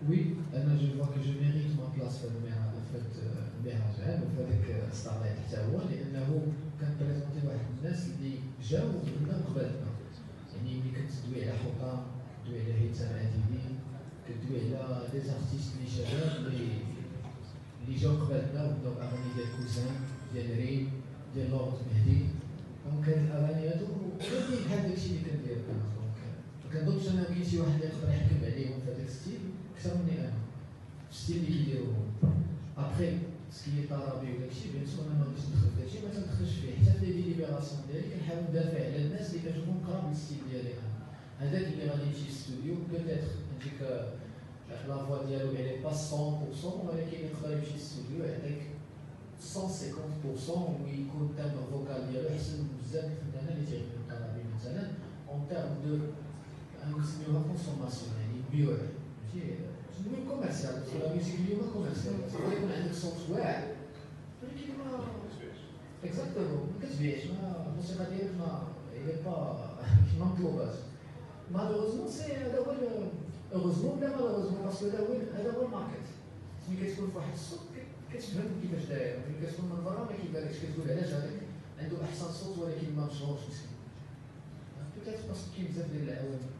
Oui, انا جو فوا كو جو ميريت ما بلاص في المهرجان وفي هذاك ستارلايت حتى هو، لانه كنبريزونتي واحد الناس اللي جاو لنا قبلنا. يعني ملي كتدوي على حطام، كتدوي على هيثم عديدي، كتدوي على دي زارتيست اللي شباب اللي جاو قبلنا وبداو اغاني ديال كوزان، ديال ريم، ديال لورد مهدي. دونك هاد الاغاني هادو كاينين بحال داكشي اللي كندير انا. دونك كنظنش انا كاين شي واحد اللي يقدر يحكم عليهم في هذاك الستيل اكثر مني انا في الستيل اللي كيديروهم. ابخي سكي طرابي وداكشي بيان سور انا ما غاديش ندخل في داكشي، ما تندخلش فيه حتى في لي ليبيراسيون ديالي كنحاول ندافع على الناس اللي كنشوفهم قراب للستيل ديالي انا. هذاك اللي غادي يمشي للاستوديو بوتيتر هذيك لا فوا ديالو يعني با 100%، ولكن يقدر يمشي للاستوديو يعطيك 150% ويكون التامبر فوكال ديالو احسن بزاف من الفنانه اللي تيغنيو طرابي مثلا اون تيرم دو نسميوها كونسوماسيون، يعني بيوع ماشي نسميو كوميرسيال. لا ميوزيك اليوم كوميرسيال، تقدر يكون عندك صوت واعر ولكن ما اكزاكتومون ما كتبيعش، ما الموسيقى ديالك ما هي با ما مطلوباش. مالوروزمون سي هذا هو اوروزمون لا مالوروزمون باسكو هذا هو الماركت. ملي كتكون في واحد الصوت كتفهم كيفاش داير، ملي كتكون من برا ما كيبانلكش، كتقول علاش هذاك عنده احسن صوت ولكن ما مشهورش مسكين. بوتيت باسكو كاين بزاف ديال العوامل.